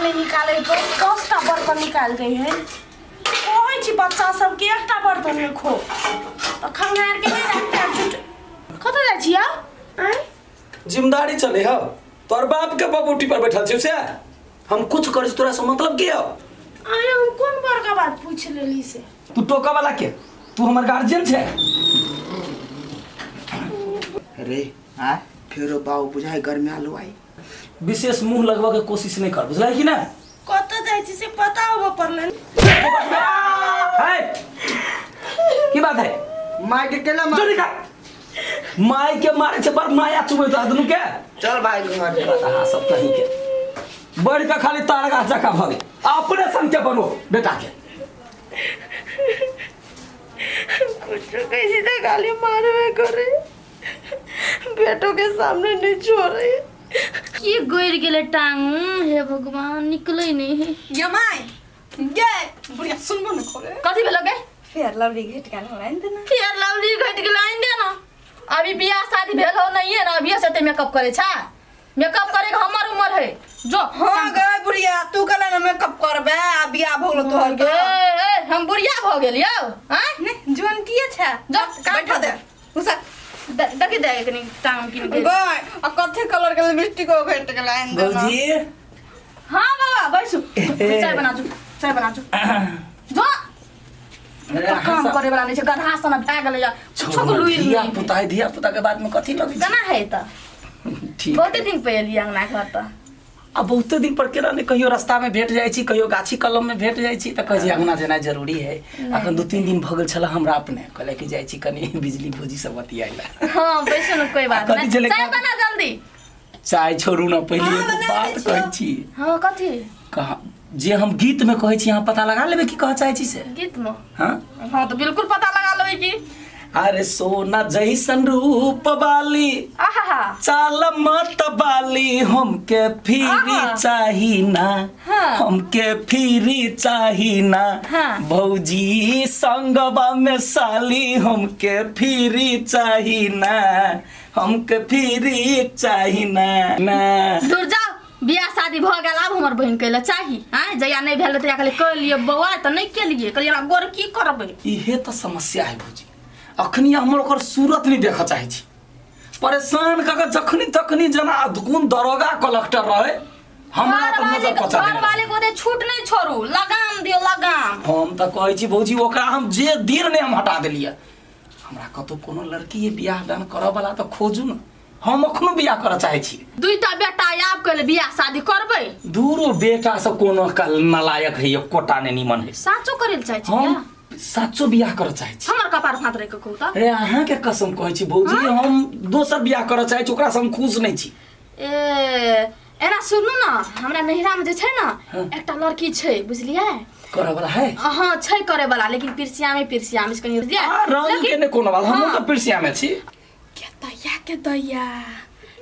नहीं निकाले तो 10टा बर्तन निकाल दे है कहै छी बच्चा सब के एकटा बर्तन में खो तो खंगार के नहीं कत जाइ छिया जिम्मेदारी चले हो तोर बाप के बबूटी पर बैठल छी से हम कुछ करिस तोरा से मतलब के हो आय हम कोन बड़का बात पूछ लेली से तू टोका वाला के तू हमर गार्जियन छे रे हां फेरो बाऊ बुझाई घर में आलू आई विशेष मुंह लगवा के कोशिश नहीं कर बुझला कि ना कत जाइ छी से पता होबो परलन है की बात है माय के केला जो निका माय के मारे छे पर माया चुबे तो आदनु के चल भाई घर हां सब कहीं के बड़ का खाली तारगा चका भगे अपने संख्या बनो बेटा के कुछ कैसी तो गाली मारवे करे बेटों के सामने नहीं छोड़े ये गोर गेले टांग हे भगवान निकलै नहीं है यमाय गे बुढ़िया सुनबो न करे कथि भेलो गे फेर लवली घट के लाइन देना फिर लवली घट के लाइन दे ना अभी बियाह शादी भेलो नहीं है ना अभी से ते मेकअप करे छा मेकअप करे के हमर उम्र है जो हां गे बुढ़िया तू कला न मेकअप करबे आ बियाह भोगलो तोहर के ए हम बुढ़िया भ गेल यौ हैं ने जवान किए छा जो बैठा दे उसा देखि दे कनी टांग की गेल बाय आ कथे कलर के लिपस्टिक हो घट के लाइन देना जी हां बाबा बैसु चाय बना जो जो काम करे वाला नहीं छै गधा सन भाग गेलै या छोक लुई धिया पुता के बाद में कथी लगी केना है त ठीक बहुते दिन पे एलियै अंगना घर त अब बहुते दिन पर केना ने कहियो रास्ता में भेट जाय छी कहियो गाछी कलम में भेट जाय छी त कह जी अंगना जेना जरूरी है अखन 2-3 दिन भ गेल छला हमरा अपने कहले कि जाय छी कनी बिजली भूजी सब बतियाइला हां बैसो न कोई बात नहीं चाय बना जल्दी चाय छोड़ू न पहले एक बात कहै छी हां कथि कहा जे हम गीत में कहै छी यहाँ पता लगा लेबे कि कह चाहै छी से गीत में हां हां तो बिल्कुल पता लगा लेबै की अरे सोना जैसन रूप वाली आहा चाल मत वाली हमके फिरी चाही ना हमके फिरी चाही ना भौजी संगवा में साली हमके फिरी चाही ना हमके फिरी चाही ना ना दूर जाओ बियाह शादी भ गेल आब हमर बहिन कहले चाही हैं जया नहीं भेल त कहले कर लिए बौआ त नहीं के लिए कहलिए गोर की करबै इहे त समस्या है भौजी अखनी हमर ओकर सूरत नहीं देखा चाहे छी परेशान क के जखनी तखनी जना गुण दरोगा कलेक्टर रहे हमरा त नजर पचा घर वाले को दे छूट नहीं छोड़ू लगाम दियो लगाम हम त कहै छी भौजी ओकरा हम जे देर ने हम हटा देलिए हमरा कतो कोनो लड़की ये बियाह दान करब वाला त खोजू न हम अखनो बियाह कर चाहे छी दुईटा बेटा आब कहले बियाह शादी करबै दूरो बेटा से कोनो कल नलायक है कोटा ने निमन है साचो करेल चाहे छी हम साचो बियाह कर चाहे छी हमर कपार फात रे के कहू त अरे अहाँ के कसम कहै छी भौजी हम दोसर बियाह कर चाहे छी ओकरा से हम खुश नहीं छी ए एना सुनू ना हमरा नहिरा में जे छै ना एकटा लड़की छै बुझलियै करे वाला है हां छै करे वाला लेकिन पिरसिया में कहीं बुझलियै रंग के ने कोनो वाला हम तो पिरसिया में छी के दैया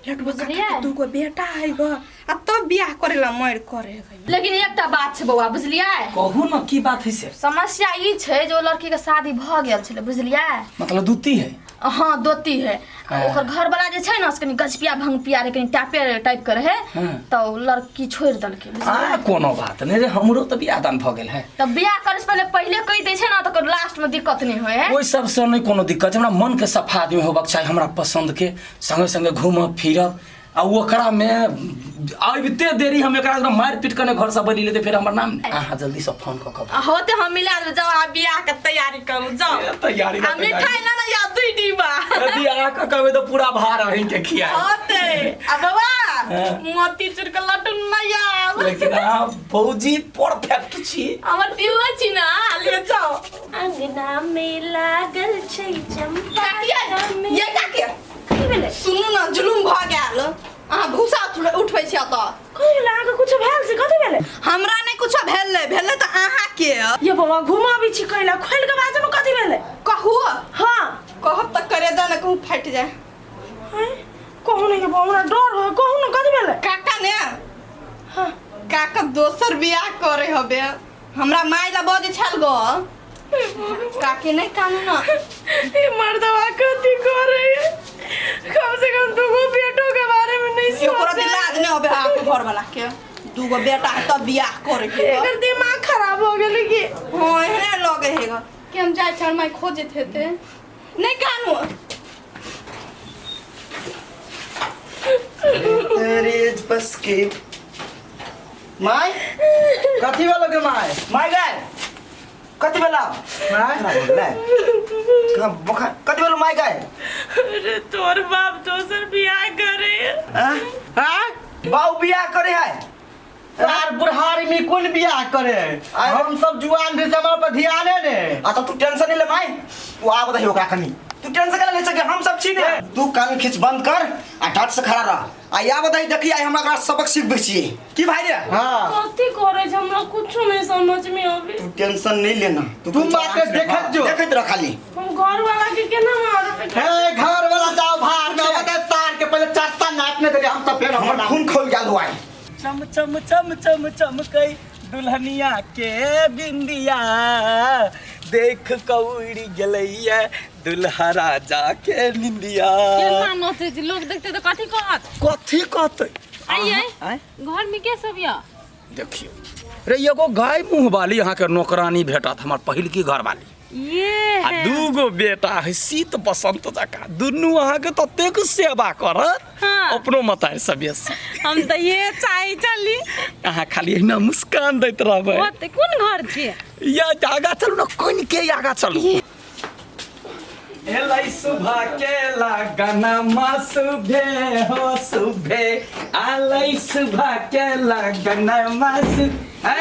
लटवा का तू को बेटा है ग आ तब बियाह करेला मर करे लेकिन एकटा बात छै बौआ बुझलियै कहू न की बात है से समस्या ई छै जो लड़की के शादी भ गेल छले बुझलियै मतलब दूती है हां दोती है ओकर घर वाला जे छै ना से कनी गछपिया भंगपिया रे कनी टाइप करे है तो लड़की छोड़ दलके हां कोनो बात नहीं रे हमरो तो बियाह दान भ गेल है तब बियाह करे से पहले कहि दै छै ना तो लास्ट में दिक्कत नहीं होय है ओइ सब से नहीं कोनो दिक्कत हमरा मन के सफा आदमी होबाक चाही हमरा पसंद के संगे संगे घूमब फिरब आ ओकरा में आबिते देरी हम एकरा एकदम मार पीट कने घर से बनी लेते फिर हमर नाम आहा जल्दी से फोन क के होते हम मिला दे जाओ आ बियाह के तैयारी करू जाओ तैयारी हम मिठाई ना या दुई डिब्बा बियाह का कहबे तो पूरा भार रही के खिया होते आ बाबा मोती चूर के लड्डू नया लेकिन आप फौजी परफेक्ट छी हमर दिलवा छी ना ले जाओ अंगना में लागल छै चंपा ये का के सुनू ना जुलुम भ गेल अहाँ भूसा उठबै छी त कहि लाग कुछ भेल से कथि भेले हमरा नै कुछ भेले त अहाँ के ये बाबा घुमाबी छी कहला खोल के बाजे में कथि भेले कहू हां कहब त करे द न कहू फट जाए हैं कहू नहीं के हमरा डर हो कहू न कथि भेले काका ने हां काका दोसर बियाह करे हबे हमरा माइला बजे छल गो काके नहीं कानू ना ये मर्दवा कथि करे कम से कम तो बेटो के बारे में नहीं ओकरा दिला दने हबे आपके घर वाला के तू को बेटा है तब बियाह करे के एकर दिमाग खराब हो गेल की हां एने लगे हेगा कि हम जाए छड़ माई खोजे थे नहीं कानू तेरे बस के माय कथी वाला के माय गए कथी वाला माय ले कथी वाला माय गए अरे तोर बाप दोसर बियाह करे हां बाऊ बियाह करे है यार बुढ़ारी में कौन बियाह करे हम सब जुआन भी समय पर ध्यान है ने अच्छा तू टेंशन नहीं ले माय तू आ बताइयो का कनी तू टेंशन कर ले सके हम सब छी ने तू कान खींच बंद कर आ ढट से खड़ा रह आ या बताई देखी आई हमरा का सबक सीख बेची की भाई रे हां कथी करे छै हमरा कुछ नहीं समझ में आवे तू टेंशन नहीं लेना तू माके देखत रह खाली हम घर वाला के केना मारबे हे घर वाला जाओ भार में बता तार के पहले चाचा नाचने दे हम तो फिर हमर खून खोल गेल हुआ चम चम चम चम चमकई दुल्हनिया के बिंदिया देख कौड़ी गलैया दुल्हा राजा के निंदिया केना नोचे जी लोग देखते तो कथी कहते आइए आय घर में के सब या देखियो रे एगो गाय मुंह वाली यहाँ के नौकरानी भेटत हमार पहिल की घर वाली ये आ दूगो बेटा है शीत बसंत जका दुनू अहाँ के ततेक सेवा करत हाँ। अपनो मतार सबेसी हम तो ये चाय चली अहाँ खाली एहिना मुस्कान दैत रहबै ओते कोन घर छै या आगा चलू ना कोन के आगा चलू एलै सुबह के लगनमा सुबे हो सुबे आलै सुबह के लगनमा सुबे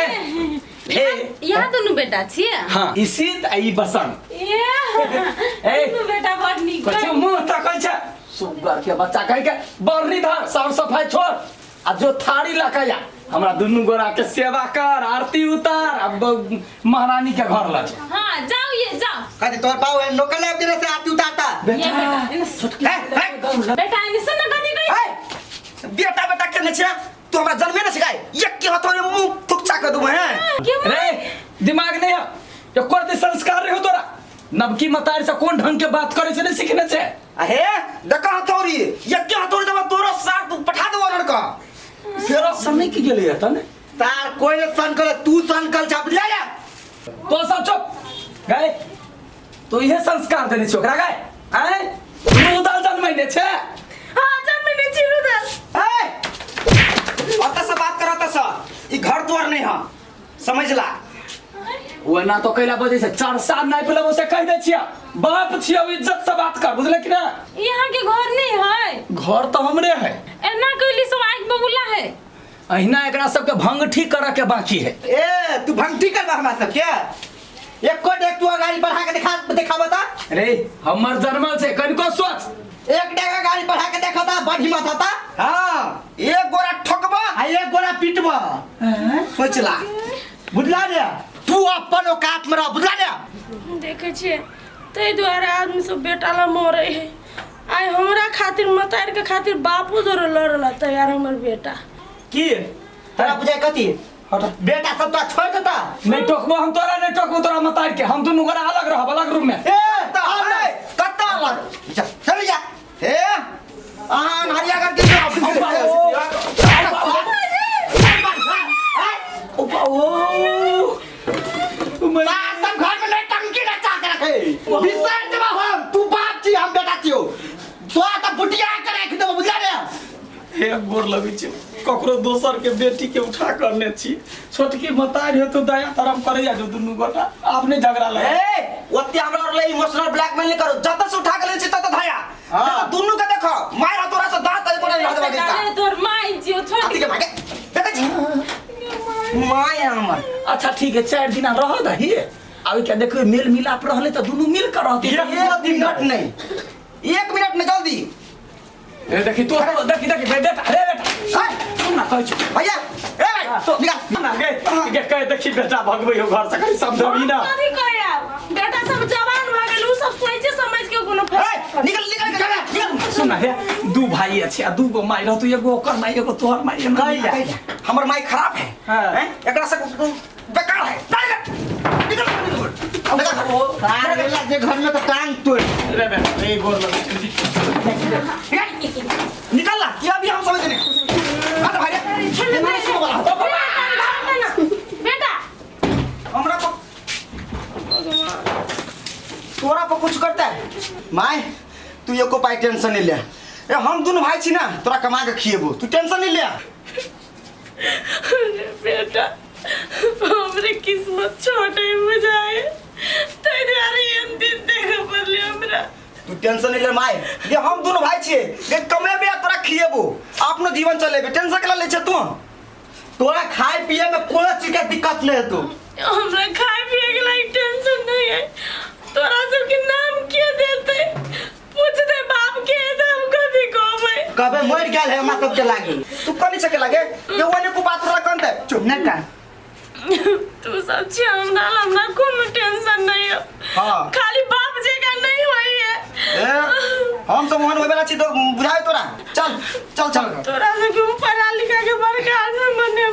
यहाँ दुनू बेटा छियै हाँ ई शीत आ ई बसंत ये दुनू बेटा बड़ नीक कछु मुंह तकै छै सुगर के बच्चा कह के बरनी धर साफ सफाई छोड़ आ जो थारी लकैया हमरा दुनू गोरा के सेवा कर आरती उतार अब महारानी के घर ल हाँ जाओ ये जाओ कथी तोर पाऊ है नौकर ले दिन से आरती उतारता ये बेटा छोटकी बेटा इने सुन ना कथी कही हे बेटा बेटा केने छै तू हमरा जन्मे न सिखाई एक के हथोरे मुंह थुकचा कर दूं हैं रे दिमाग नहीं है ये कोई संस्कार नहीं हो तोरा नबकी मतारी से कोन ढंग के बात करे से नहीं सीखने से अहे देखा हथौरी एक के हथौरी दबा तोरा साथ तू पठा दो लड़का फेरो समय की गेले है तने तार कोई ने सन करे तू सन कल छाप ले जा तो सब चुप गए तो ये संस्कार देने छोकरा गए आए रुदल जन्मैने छे हां जन्मैने छी रुदल ए अत से बात करत स ई घर द्वार नहीं हां समझला वो ना तो कैला बजे से चार साल नहीं पहले उसे कह दे छिया बाप छिया इज्जत से बात कर बुझले कि ना यहाँ के घर नहीं है घर तो हमरे है एना कैली सब आइक बबुला है अहिना एकरा सबके भंग ठीक करे के बाकी है ए तू भंगटी करबा हमरा सब के एक को देख तू गाड़ी बढ़ा के दिखा बता रे हमर जन्मल से कनको सोच एक डेगा गाड़ी बढ़ा के देखता बड़ हिम्मत होता हां एक गोरा ठोकबा आ एक गोरा पीटबा सोचला बुझला रे तू अपन औकात में रह बुझला रे देखे छिए तै द्वारा आदमी सब बेटा ला मरे है आइ हमरा खातिर मतार के खातिर बापू जरो लड़ला तैयार हमर बेटा की तोरा बुझाय कथी हट बेटा सब तो छोड़ देता नहीं टोकबो हम तोरा नहीं टोकबो तोरा मतार के हम दुनू गोरा अलग रहब अलग रूम में ए त हम कत्ता अलग चल जा हे आहां हरिया करके सब घर में नहीं टंकी ना चाक रखे विसर्ज जब हम तू बाप छी हम बेटा छियो तो त बुटिया के रख दे बुझला रे हे गोर लगे छी ककरो दोसर के बेटी के उठा करने छी छोटकी मतार है तो दया तरम करे जा जो दुनू गोटा आपने झगड़ा लगा ए ओते हमरा और ले इमोशनल ब्लैकमेल नहीं करो जब से उठा के ले छी तत धया हां दुनू के देखो मार तोरा से दांत को नहीं हद बगे का तोर माई जियो छोटी के भागे देखा छी माया हमर अच्छा ठीक है 4 दिन रह दही अभी क्या देखो मेल मिलाप रहले तो दुनू मिल कर रहती एक मिनट नहीं 1 मिनट में जल्दी ए देखी तो देखी देखी बेटा अरे बेटा सुन ना कहै छी भैया ए भाई तो निकाल ना गे कह देखी बेटा भगबै हो घर से कहीं समझबी ना कथी कहया बेटा सब जवान भ गेल उ सब सोचे समझ के कोनो ए निकल सुन ना हे दू भाई अछि आ दू गो माई रहतु एगो ओकर माई एगो तोहर माई कहि जा हमर माई खराब है हैं एकरा से बेकार है निकल सार गेला जे घर में तो टांग तोड़ रे बेटा ए गोर लगे निकल ला क्या भी हम समझ नहीं अरे भाई ये मारे से बोला कुछ करता है माय तू एको पाई टेंशन नहीं ले ए हम दोनों भाई छी ना तोरा कमा के खिएबो तू टेंशन नहीं ले अरे बेटा हमरे किस्मत छोटे हो जाए तेरे ये दिन देखा पड़ले हमरा तू टेंशन नहीं ले माय ये हम दोनों भाई छिए ये कमेबे तोरा खिएबो अपनो जीवन चलेबे टेंशन केला ले छ तू तोरा खाए पिए में कोई चीज के दिक्कत नहीं है तू हमरा खाए पिए के लिए टेंशन नहीं है तोरा सब के नाम क्या देते पूछ दे बाप के तो हम कभी कहबै कबे मर गेल है हमरा सब के लागी तू कनी सके लागे ये ओने को बात रहा कंते चुप न का तू सब छी हमरा कोनो टेंशन नहीं है हां खाली बाप जे का नहीं होई है ए हम सब मोहन होबेला छी तो बुझाए तोरा चल चल चल तोरा से क्यों पढ़ा लिखा के बड़का आदमी बने